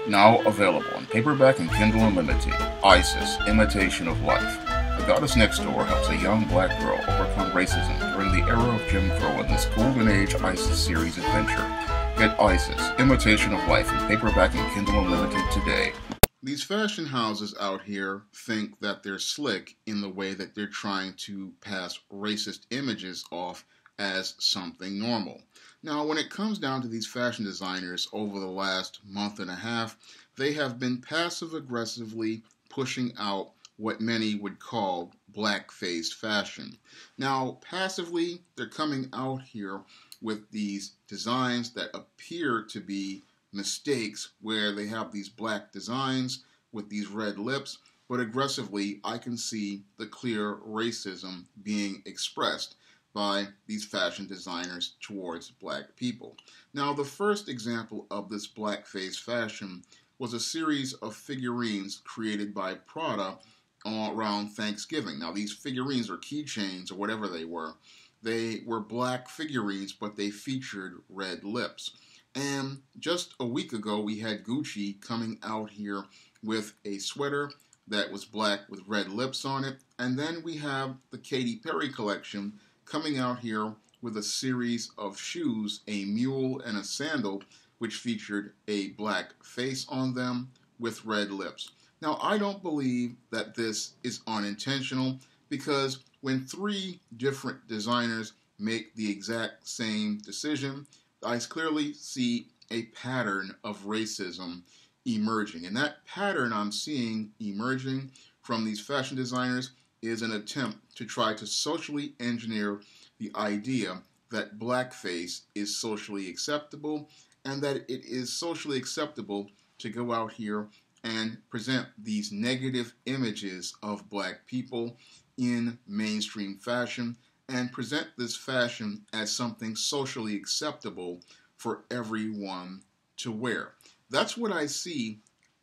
Now available in paperback and Kindle Unlimited, Isis, Imitation of Life. The Goddess Next Door helps a young black girl overcome racism during the era of Jim Crow in this Golden Age Isis series adventure. Get Isis, Imitation of Life in paperback and Kindle Unlimited today. These fashion houses out here think that they're slick in the way that they're trying to pass racist images off as something normal. Now, when it comes down to these fashion designers over the last month and a half, they have been passive-aggressively pushing out what many would call blackface fashion. Now, passively, they're coming out here with these designs that appear to be mistakes where they have these black designs with these red lips, but aggressively I can see the clear racism being expressed by these fashion designers towards black people. Now, the first example of this blackface fashion was a series of figurines created by Prada around Thanksgiving. Now, these figurines or keychains or whatever they were black figurines, but they featured red lips. And just a week ago, we had Gucci coming out here with a sweater that was black with red lips on it. And then we have the Katy Perry collection coming out here with a series of shoes, a mule and a sandal, which featured a black face on them with red lips. Now, I don't believe that this is unintentional, because when three different designers make the exact same decision, I clearly see a pattern of racism emerging. And that pattern I'm seeing emerging from these fashion designers is an attempt to try to socially engineer the idea that blackface is socially acceptable, and that it is socially acceptable to go out here and present these negative images of black people in mainstream fashion, and present this fashion as something socially acceptable for everyone to wear. That's what I see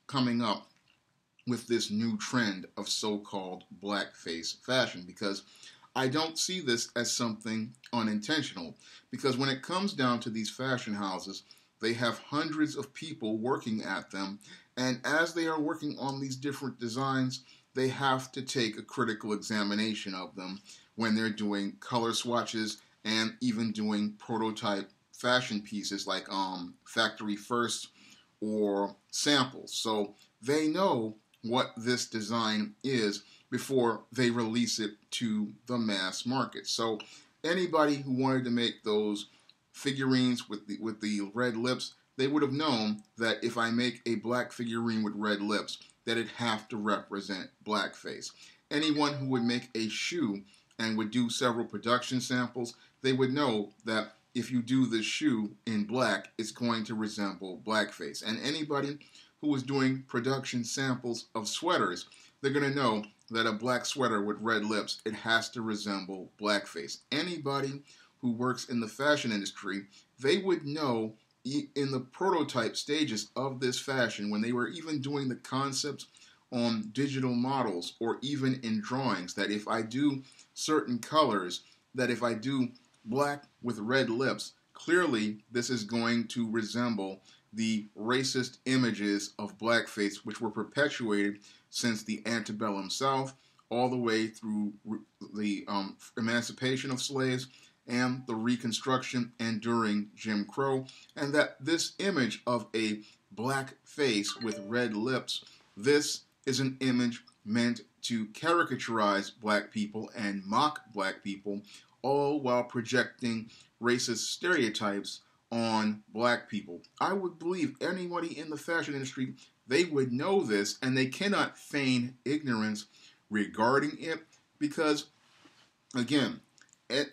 coming up with this new trend of so-called blackface fashion, because I don't see this as something unintentional, because when it comes down to these fashion houses, they have hundreds of people working at them, and as they are working on these different designs, they have to take a critical examination of them when they're doing color swatches and even doing prototype fashion pieces like factory first or samples. So they know what this design is before they release it to the mass market. So anybody who wanted to make those figurines with the red lips, they would have known that if I make a black figurine with red lips, that it have to represent blackface. Anyone who would make a shoe and would do several production samples, they would know that if you do this shoe in black, it's going to resemble blackface. And anybody who was doing production samples of sweaters, they're going to know that a black sweater with red lips, it has to resemble blackface. Anybody who works in the fashion industry, they would know in the prototype stages of this fashion, when they were even doing the concepts on digital models or even in drawings, that if I do certain colors, that if I do black with red lips, clearly this is going to resemble the racist images of blackface, which were perpetuated since the antebellum South all the way through the emancipation of slaves and the Reconstruction and during Jim Crow, and that this image of a black face with red lips, this is an image meant to caricaturize black people and mock black people, all while projecting racist stereotypes on black people. I would believe anybody in the fashion industry, they would know this, and they cannot feign ignorance regarding it, because, again,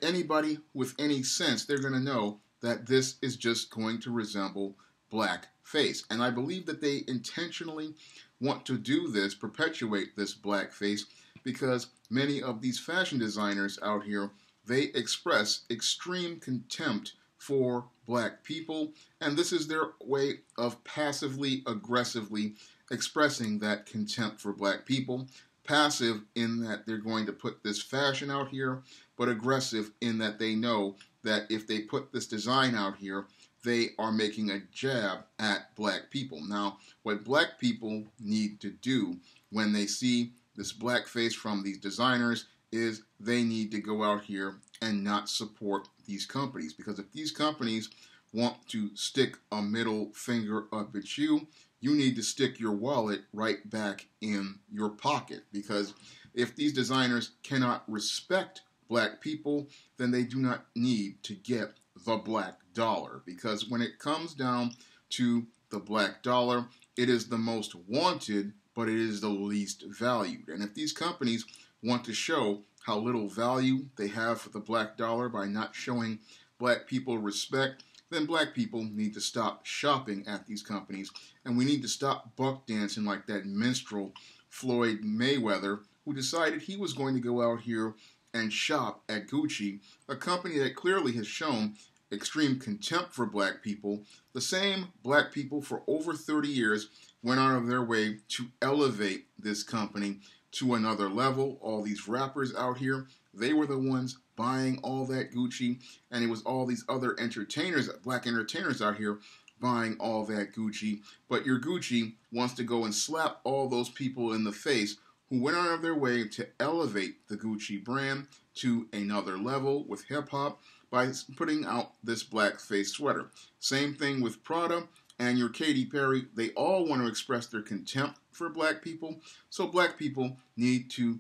anybody with any sense, they're going to know that this is just going to resemble blackface. And I believe that they intentionally want to do this, perpetuate this blackface, because many of these fashion designers out here, they express extreme contempt for black people, and this is their way of passively, aggressively expressing that contempt for black people. Passive in that they're going to put this fashion out here, but aggressive in that they know that if they put this design out here, they are making a jab at black people. Now, what black people need to do when they see this blackface from these designers is they need to go out here and not support these companies. Because if these companies want to stick a middle finger up at you, you need to stick your wallet right back in your pocket. Because if these designers cannot respect black people, then they do not need to get the black dollar. Because when it comes down to the black dollar, it is the most wanted, but it is the least valued. And if these companies want to show how little value they have for the black dollar by not showing black people respect, then black people need to stop shopping at these companies, and we need to stop buck dancing like that minstrel Floyd Mayweather, who decided he was going to go out here and shop at Gucci, a company that clearly has shown extreme contempt for black people. The same black people for over 30 years went out of their way to elevate this company to another level. All these rappers out here, they were the ones buying all that Gucci, and it was all these other entertainers, black entertainers out here buying all that Gucci. But your Gucci wants to go and slap all those people in the face who went out of their way to elevate the Gucci brand to another level with hip-hop by putting out this blackface sweater. Same thing with Prada and your Katy Perry. They all want to express their contempt for black people, so black people need to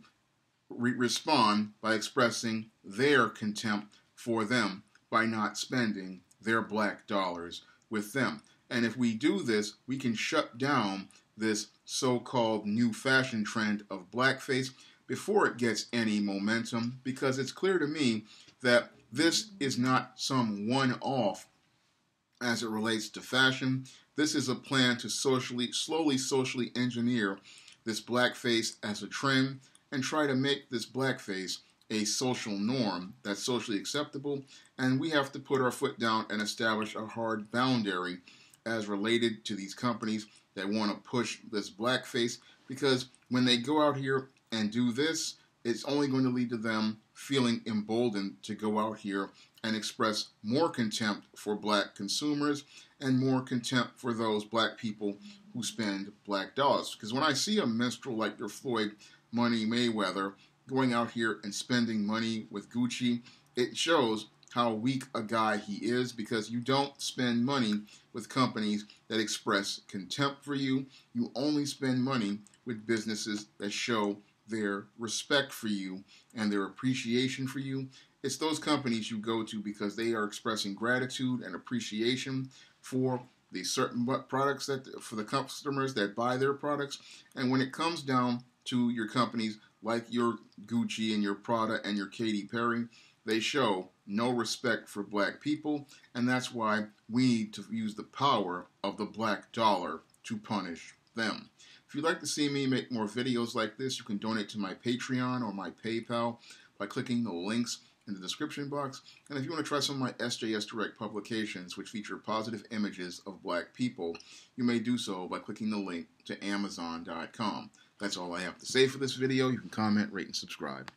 respond by expressing their contempt for them by not spending their black dollars with them. And if we do this, we can shut down this so-called new fashion trend of blackface before it gets any momentum, because it's clear to me that this is not some one-off as it relates to fashion. This is a plan to slowly socially engineer this blackface as a trend and try to make this blackface a social norm that's socially acceptable, and we have to put our foot down and establish a hard boundary as related to these companies that want to push this blackface, because when they go out here and do this, it's only going to lead to them feeling emboldened to go out here and express more contempt for black consumers and more contempt for those black people who spend black dollars. Because when I see a minstrel like your Floyd Money Mayweather going out here and spending money with Gucci, it shows how weak a guy he is, because you don't spend money with companies that express contempt for you. You only spend money with businesses that show their respect for you and their appreciation for you. It's those companies you go to because they are expressing gratitude and appreciation for the certain products that for the customers that buy their products. And when it comes down to your companies like your Gucci and your Prada and your Katy Perry, they show no respect for black people, and that's why we need to use the power of the black dollar to punish them. If you'd like to see me make more videos like this, you can donate to my Patreon or my PayPal by clicking the links in the description box. And if you want to try some of my SJS Direct publications, which feature positive images of black people, you may do so by clicking the link to Amazon.com. That's all I have to say for this video. You can comment, rate, and subscribe.